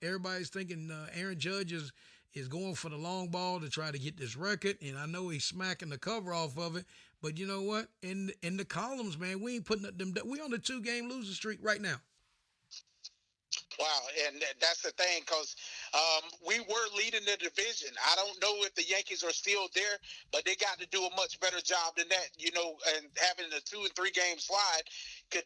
everybody's thinking Aaron Judge is going for the long ball to try to get this record, and I know he's smacking the cover off of it, But you know what? In the columns, man, we ain't putting up them. We on the 2-game losing streak right now. Wow, and that's the thing, because we were leading the division. I don't know if the Yankees are still there, but they got to do a much better job than that, and having a 2 and 3 game slide could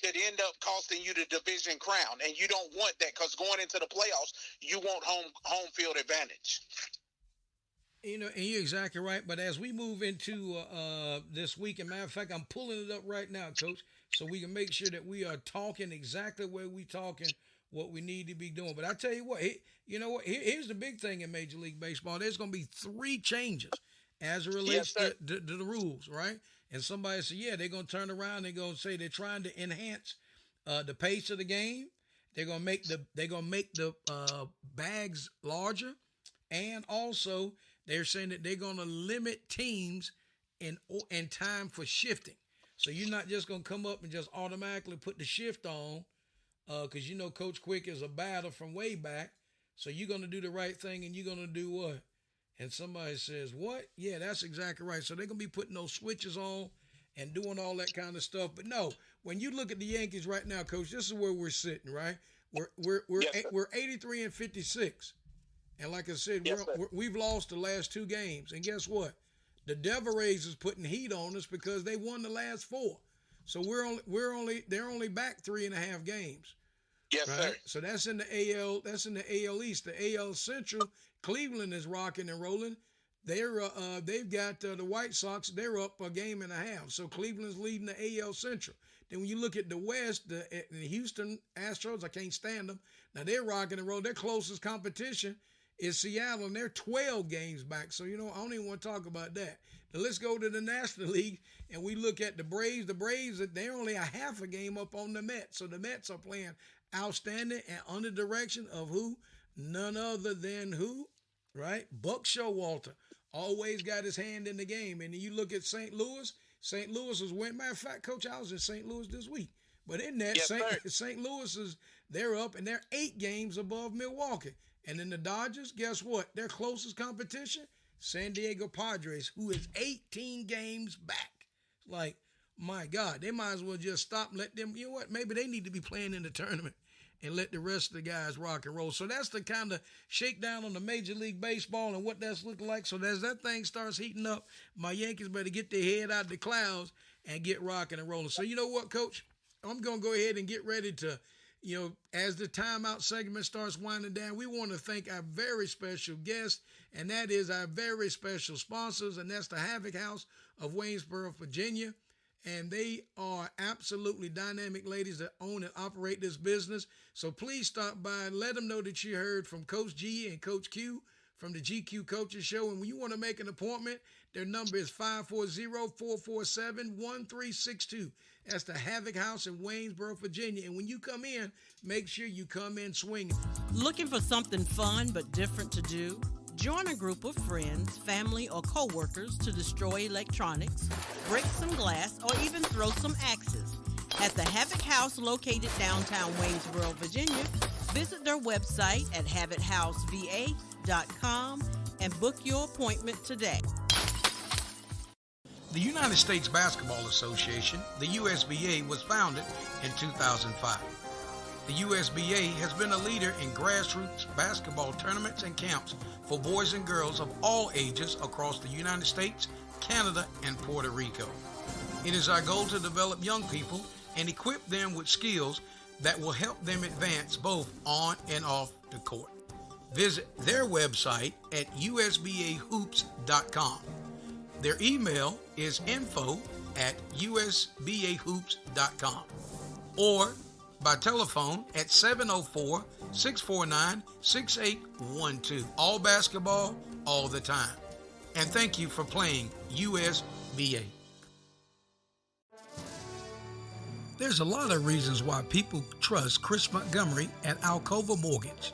end up costing you the division crown, and you don't want that, because going into the playoffs, you want home field advantage. And you're exactly right. But as we move into this week, and matter of fact, I'm pulling it up right now, Coach, so we can make sure that we are talking exactly where we talking what we need to be doing. But I tell you what, here's the big thing in Major League Baseball. There's going to be 3 changes as it relates to the rules, right? And somebody said, yeah, they're going to turn around. They're going to say they're trying to enhance the pace of the game. They're going to make the bags larger, and also they're saying that they're going to limit teams in time for shifting. So you're not just going to come up and just automatically put the shift on, because Coach Quick is a batter from way back. So you're going to do the right thing, and you're going to do what? And somebody says, what? Yeah, that's exactly right. So they're going to be putting those switches on and doing all that kind of stuff. But no, when you look at the Yankees right now, Coach, this is where we're sitting, right? We're 83 and 56. And like I said, we've lost the last 2 games. And guess what? The Devil Rays is putting heat on us because they won the last 4. So they're only back 3.5 games. Yes, right? sir. So that's in the AL. That's in the AL East. The AL Central, Cleveland is rocking and rolling. They've got the White Sox. They're up 1.5 games. So Cleveland's leading the AL Central. Then when you look at the West, the Houston Astros, I can't stand them. Now they're rocking and rolling. Their closest competition is Seattle, and they're 12 games back. So, I don't even want to talk about that. Now, let's go to the National League, and we look at the Braves. The Braves, they're only 0.5 game up on the Mets. So the Mets are playing outstanding and under direction of who? None other than who? Right? Buck Showalter. Always got his hand in the game. And then you look at St. Louis. St. Louis is winning. Matter of fact, Coach, I was in St. Louis this week. But in that, St. Louis they're up, and they're 8 games above Milwaukee. And then the Dodgers, guess what? Their closest competition, San Diego Padres, who is 18 games back. Like, my God, they might as well just stop and let them, you know what? Maybe they need to be playing in the tournament and let the rest of the guys rock and roll. So that's the kind of shakedown on the Major League Baseball and what that's looking like. So as that thing starts heating up, my Yankees better get their head out of the clouds and get rocking and rolling. So you know what, Coach? I'm going to go ahead and get ready to, as the timeout segment starts winding down, we want to thank our very special guest, and that is our very special sponsors, and that's the Havoc House of Waynesboro, Virginia. And they are absolutely dynamic ladies that own and operate this business. So please stop by and let them know that you heard from Coach G and Coach Q from the GQ Coaches Show. And when you want to make an appointment, their number is 540-447-1362. That's the Havoc House in Waynesboro, Virginia. And when you come in, make sure you come in swinging. Looking for something fun but different to do? Join a group of friends, family, or co-workers to destroy electronics, break some glass, or even throw some axes. At the Havoc House located downtown Waynesboro, Virginia, visit their website at havochouseva.com and book your appointment today. The United States Basketball Association, the USBA, was founded in 2005. The USBA has been a leader in grassroots basketball tournaments and camps for boys and girls of all ages across the United States, Canada, and Puerto Rico. It is our goal to develop young people and equip them with skills that will help them advance both on and off the court. Visit their website at usbahoops.com. Their email is info@usbahoops.com or by telephone at 704-649-6812. All basketball, all the time. And thank you for playing USBA. There's a lot of reasons why people trust Chris Montgomery at Alcova Mortgage.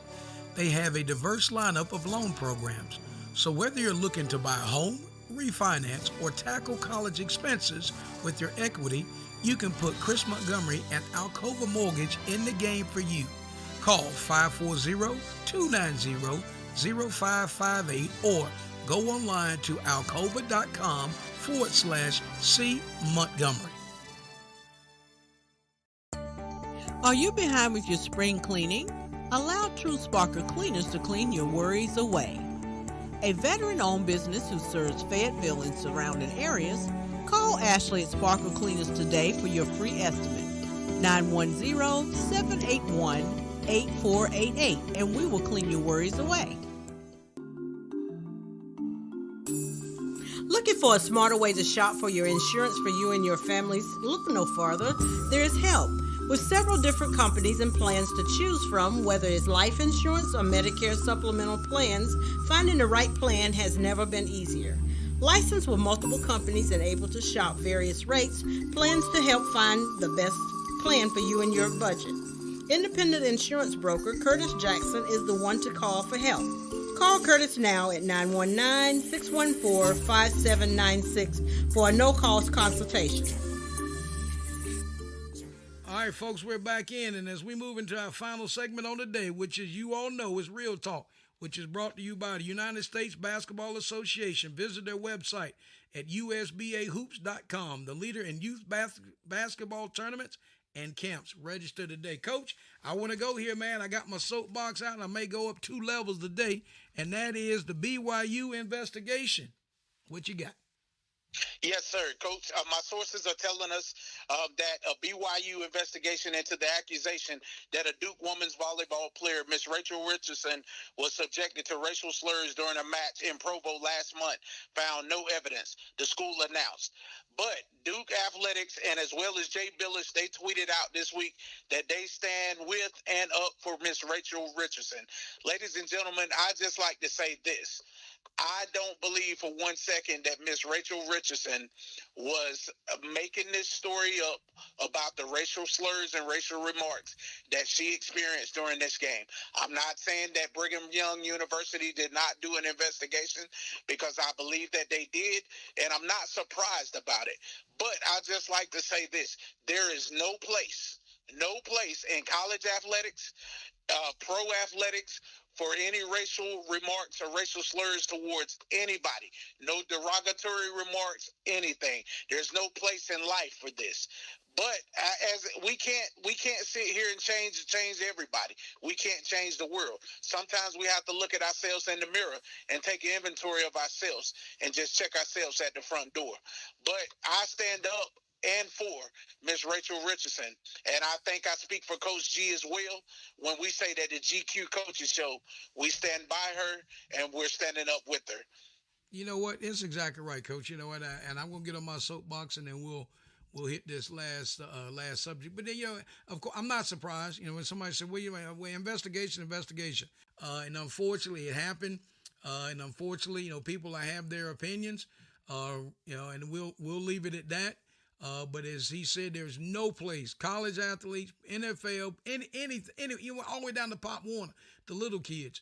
They have a diverse lineup of loan programs. So whether you're looking to buy a home, refinance, or tackle college expenses with your equity, you can put Chris Montgomery and Alcova Mortgage in the game for you. Call 540-290-0558 or go online to alcova.com/C Montgomery. Are you behind with your spring cleaning? Allow True Sparkle Cleaners to clean your worries away. A veteran-owned business who serves Fayetteville and surrounding areas, call Ashley at Sparkle Cleaners today for your free estimate. 910-781-8488, and we will clean your worries away. Looking for a smarter way to shop for your insurance for you and your families? Look no farther. There is help. With several different companies and plans to choose from, whether it's life insurance or Medicare supplemental plans, finding the right plan has never been easier. Licensed with multiple companies and able to shop various rates, plans to help find the best plan for you and your budget. Independent insurance broker Curtis Jackson is the one to call for help. Call Curtis now at 919-614-5796 for a no-cost consultation. All right, folks, we're back in, and as we move into our final segment on the day, which, as you all know, is Real Talk, which is brought to you by the United States Basketball Association. Visit their website at usbahoops.com, the leader in youth basketball tournaments and camps. Register today. Coach, I want to go here, man. I got my soapbox out, and I may go up 2 levels today, and that is the BYU investigation. What you got? Yes, sir, Coach. My sources are telling us that a BYU investigation into the accusation that a Duke women's volleyball player, Miss Rachel Richardson, was subjected to racial slurs during a match in Provo last month found no evidence, the school announced. But Duke Athletics and as well as Jay Billish, they tweeted out this week that they stand with and up for Miss Rachel Richardson. Ladies and gentlemen, I just like to say this. I don't believe for 1 second that Miss Rachel Richardson was making this story up about the racial slurs and racial remarks that she experienced during this game. I'm not saying that Brigham Young University did not do an investigation, because I believe that they did, and I'm not surprised about it. But I just like to say this. There is no place in college athletics, pro athletics, for any racial remarks or racial slurs towards anybody. No derogatory remarks, anything. There's no place in life for this. But as we can't sit here and change everybody. We can't change the world. Sometimes we have to look at ourselves in the mirror and take an inventory of ourselves and just check ourselves at the front door. But I stand up and for Miss Rachel Richardson. And I think I speak for Coach G as well when we say that the GQ Coaches Show, we stand by her and we're standing up with her. You know what? It's exactly right, Coach. You know what? And I'm going to get on my soapbox, and then we'll hit this last subject. But then, you know, of course, I'm not surprised. You know, when somebody said, well, investigation. And unfortunately, it happened. And unfortunately, you know, people have their opinions, and we'll leave it at that. But as he said, there's no place, college athletes, NFL, any all the way down to Pop Warner, the little kids.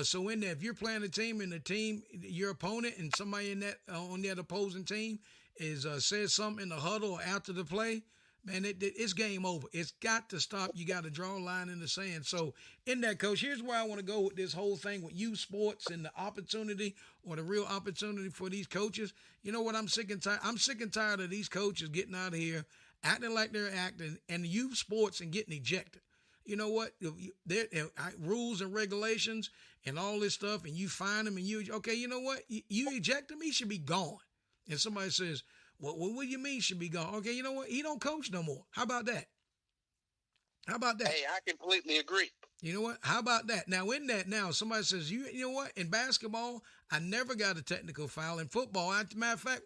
So in there, if you're playing a team and the team, your opponent and somebody in that on that opposing team is says something in the huddle or after the play, man, it's game over. It's got to stop. You got to draw a line in the sand. So in that, Coach, here's where I want to go with this whole thing with youth sports and the opportunity or the real opportunity for these coaches. You know what? I'm sick and tired of these coaches getting out of here acting like they're acting and youth sports and getting ejected. You know what? There rules and regulations and all this stuff, and you find them and you know what? You eject him, he should be gone. And somebody says, what do you mean should be gone? Okay, you know what? He don't coach no more. How about that? Hey, I completely agree. You know what? How about that? Now, somebody says, you know what? In basketball, I never got a technical foul. In football, as a matter of fact,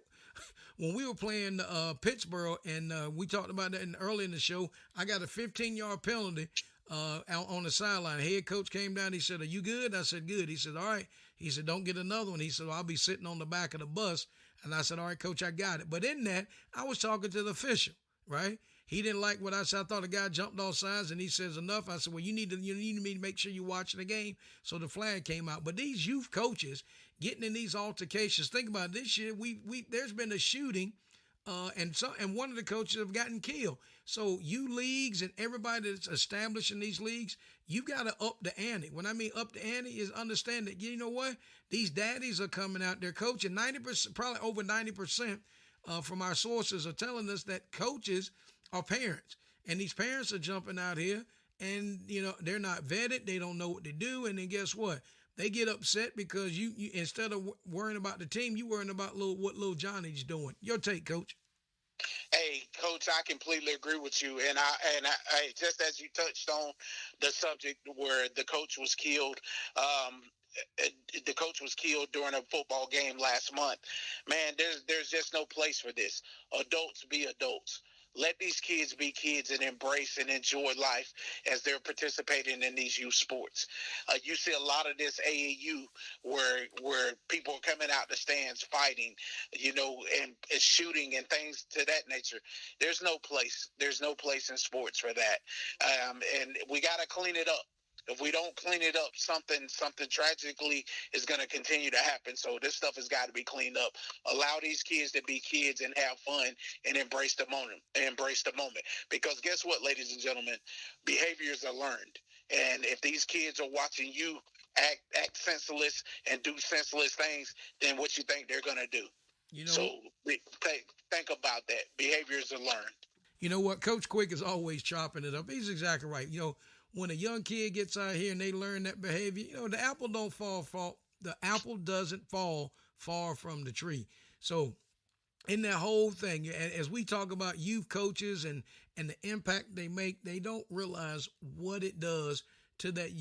when we were playing Pittsburgh, and we talked about that early in the show, I got a 15-yard penalty out on the sideline. Head coach came down. He said, are you good? I said, good. He said, all right. He said, don't get another one. He said, well, I'll be sitting on the back of the bus. And I said, all right, Coach, I got it. But in that, I was talking to the official, right? He didn't like what I said. I thought the guy jumped off sides, and he says enough. I said, well, you need me to make sure you're watching the game. So the flag came out. But these youth coaches getting in these altercations, think about it, this year, there's been a shooting and one of the coaches have gotten killed. So you leagues and everybody that's establishing these leagues, you got to up the ante. When I mean up the ante is understand that, you know what? These daddies are coming out there coaching. 90%, probably over 90% from our sources are telling us that coaches are parents. And these parents are jumping out here and, you know, they're not vetted. They don't know what to do. And then guess what? They get upset because you instead of worrying about the team, you worrying about what little Johnny's doing. Your take, Coach. Hey, Coach, I completely agree with you. And I just as you touched on the subject where the coach was killed, the coach was killed during a football game last month. Man, there's just no place for this. Adults be adults. Let these kids be kids and embrace and enjoy life as they're participating in these youth sports. You see a lot of this AAU where people are coming out the stands fighting, you know, and shooting and things to that nature. There's no place. There's no place in sports for that. And we got to clean it up. If we don't clean it up, something tragically is going to continue to happen. So this stuff has got to be cleaned up. Allow these kids to be kids and have fun and embrace the moment. Because guess what, ladies and gentlemen? Behaviors are learned. And if these kids are watching you act senseless and do senseless things, then what you think they're going to do? You know, so think about that. Behaviors are learned. You know what? Coach Quick is always chopping it up. He's exactly right. You know, when a young kid gets out here and they learn that behavior, you know, the apple doesn't fall far from the tree. So in that whole thing, as we talk about youth coaches and the impact they make, they don't realize what it does to that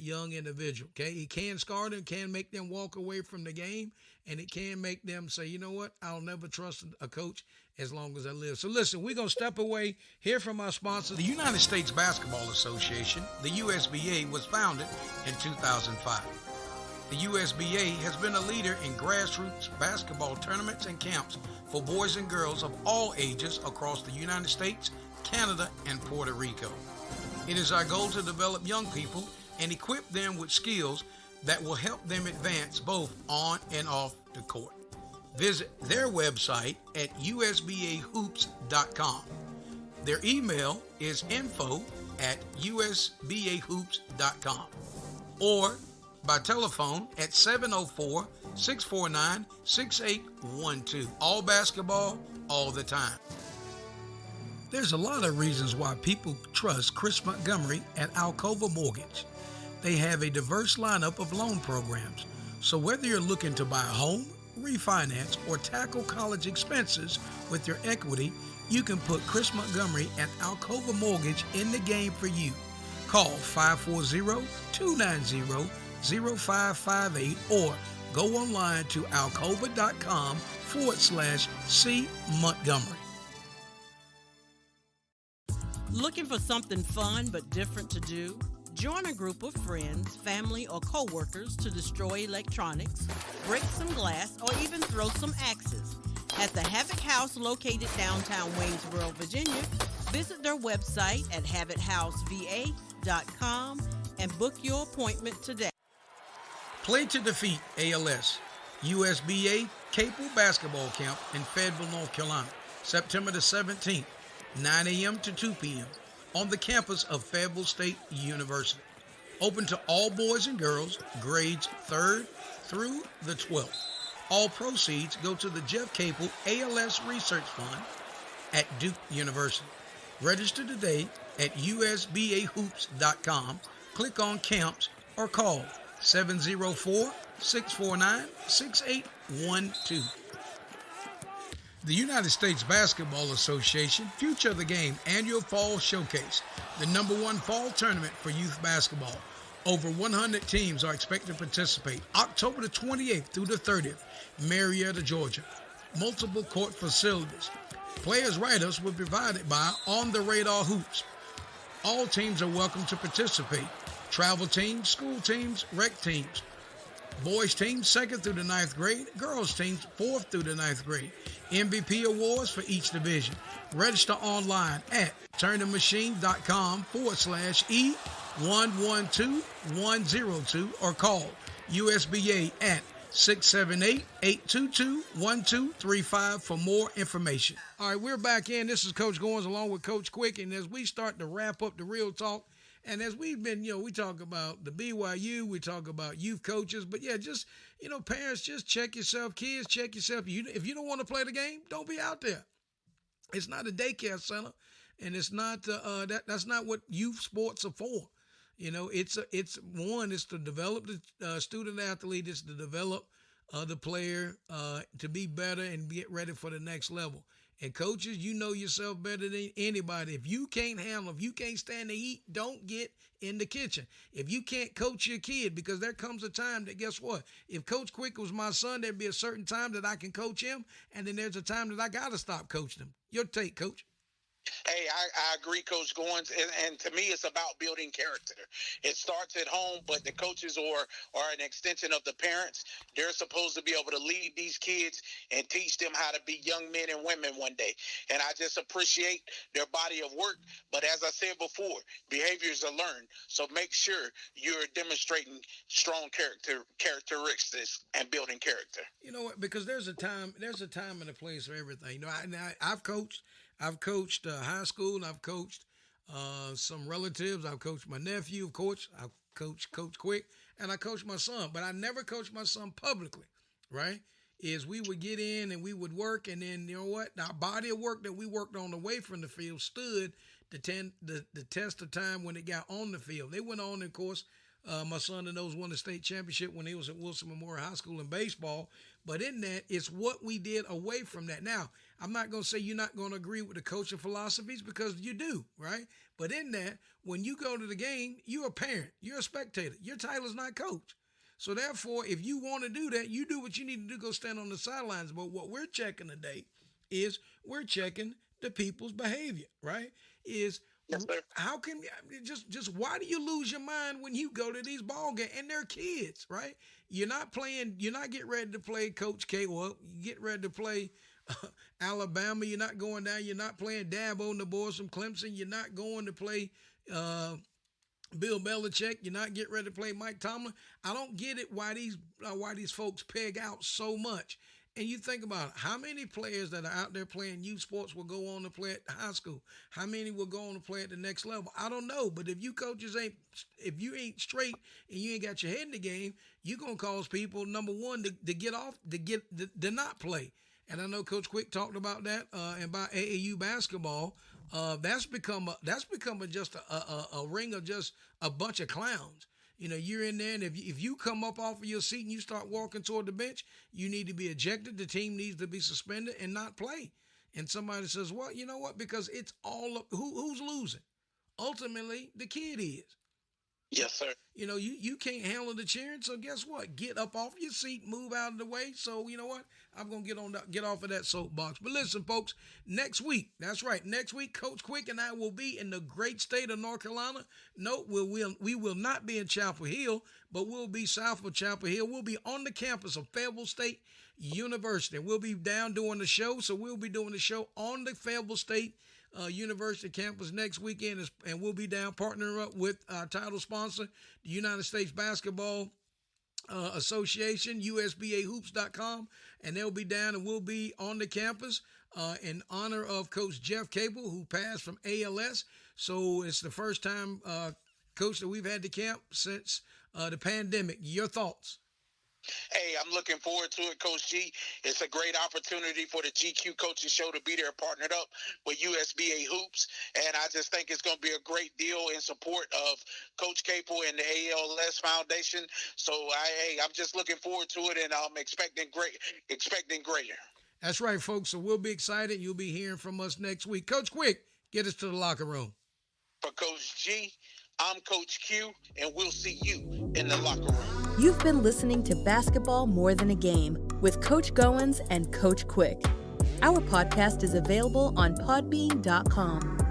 young individual. Okay, it can scar them, can make them walk away from the game, and it can make them say, you know what, I'll never trust a coach as long as I live. So listen, we're going to step away, hear from our sponsor. The United States Basketball Association, the USBA, was founded in 2005. The USBA has been a leader in grassroots basketball tournaments and camps for boys and girls of all ages across the United States, Canada, and Puerto Rico. It is our goal to develop young people and equip them with skills that will help them advance both on and off the court. Visit their website at usbahoops.com. Their email is info@usbahoops.com or by telephone at 704-649-6812. All basketball, all the time. There's a lot of reasons why people trust Chris Montgomery at Alcova Mortgage. They have a diverse lineup of loan programs. So whether you're looking to buy a home, refinance, or tackle college expenses with your equity, you can put Chris Montgomery at Alcova Mortgage in the game for you. Call 540-290-0558 or go online to alcova.com/C Montgomery. Looking for something fun but different to do? Join a group of friends, family, or co-workers to destroy electronics, break some glass, or even throw some axes. At the Havoc House located downtown Waynesboro, Virginia, visit their website at havochouseva.com and book your appointment today. Play to Defeat ALS, USBA Capel Basketball Camp in Fayetteville, North Carolina, September the 17th, 9 a.m. to 2 p.m. on the campus of Fayetteville State University. Open to all boys and girls, grades 3rd through the 12th. All proceeds go to the Jeff Capel ALS Research Fund at Duke University. Register today at usbahoops.com. Click on camps or call 704-649-6812. The United States Basketball Association Future of the Game Annual Fall Showcase, the #1 fall tournament for youth basketball. Over 100 teams are expected to participate October the 28th through the 30th, Marietta, Georgia. Multiple court facilities. Players' write-ups were provided by On the Radar Hoops. All teams are welcome to participate. Travel teams, school teams, rec teams. Boys teams 2nd through the 9th grade, girls teams 4th through the 9th grade. MVP awards for each division. Register online at turnthemachine.com/E112102 or call USBA at 678-822-1235 for more information. All right, we're back in. This is Coach Goins along with Coach Quick. And as we start to wrap up the Real Talk, and as we've been, we talk about the BYU, we talk about youth coaches, but yeah, just, parents, just check yourself. Kids, check yourself. If you don't want to play the game, don't be out there. It's not a daycare center, and it's not that's not what youth sports are for. It's to develop the student athlete, it's to develop the player to be better and get ready for the next level. And coaches, you know yourself better than anybody. If you can't stand the heat, don't get in the kitchen. If you can't coach your kid, because there comes a time that, guess what? If Coach Quick was my son, there'd be a certain time that I can coach him, and then there's a time that I got to stop coaching him. Your take, Coach. Hey, I agree, Coach Goins, and to me, it's about building character. It starts at home, but the coaches are an extension of the parents. They're supposed to be able to lead these kids and teach them how to be young men and women one day. And I just appreciate their body of work. But as I said before, behaviors are learned. So make sure you're demonstrating strong characteristics and building character. You know what? Because there's a time and a place for everything. I've coached high school. I've coached some relatives. I've coached my nephew, of course. I've coached Coach Quick, and I coached my son. But I never coached my son publicly, right? Is we would get in and we would work, and then, you know what? Our body of work that we worked on away from the field stood the test of time when it got on the field. They went on, of course. My son and those won the state championship when he was at Wilson Memorial High School in baseball. But in that, it's what we did away from that. Now, I'm not going to say you're not going to agree with the coaching philosophies, because you do, right? But in that, when you go to the game, you're a parent. You're a spectator. Your title is not coach. So therefore, if you want to do that, you do what you need to do, go stand on the sidelines. But what we're checking today is we're checking the people's behavior, right? Yes, sir. How can just why do you lose your mind when you go to these ball games? And they're kids, right? You're not getting ready to play Coach K. Well, you get ready to play Alabama. You're not going down. You're not playing Dabo and the boys from Clemson. You're not going to play Bill Belichick. You're not getting ready to play Mike Tomlin. I don't get it why these folks peg out so much. And you think about it, how many players that are out there playing youth sports will go on to play at high school? How many will go on to play at the next level? I don't know. But if you coaches if you ain't straight and you ain't got your head in the game, you're going to cause people, number one, to get off, to not play. And I know Coach Quick talked about that and about AAU basketball. That's become just a ring of just a bunch of clowns. You're in there, and if you come up off of your seat and you start walking toward the bench, you need to be ejected. The team needs to be suspended and not play. And somebody says, well, you know what? Because it's all up. Who's losing? Ultimately, the kid is. Yes, sir. You can't handle the cheering, so guess what? Get up off your seat, move out of the way. So you know what? I'm gonna get off of that soapbox. But listen, folks, next week, that's right, next week, Coach Quick and I will be in the great state of North Carolina. No, we will not be in Chapel Hill, but we'll be south of Chapel Hill. We'll be on the campus of Fayetteville State University. We'll be down doing the show, so we'll be doing the show on the Fayetteville State University campus next weekend, and we'll be down partnering up with our title sponsor, the United States Basketball Association, USBAHoops.com, and they'll be down, and we'll be on the campus in honor of Coach Jeff Cable, who passed from ALS. So it's the first time, Coach, that we've had the camp since the pandemic. Your thoughts? Hey, I'm looking forward to it, Coach G. It's a great opportunity for the GQ Coaches Show to be there partnered up with USBA Hoops. And I just think it's going to be a great deal in support of Coach Capel and the ALS Foundation. So, I'm just looking forward to it, and I'm expecting greater. That's right, folks. So we'll be excited. You'll be hearing from us next week. Coach Quick, get us to the locker room. For Coach G, I'm Coach Q, and we'll see you in the locker room. You've been listening to Basketball More Than a Game with Coach Goins and Coach Quick. Our podcast is available on podbean.com.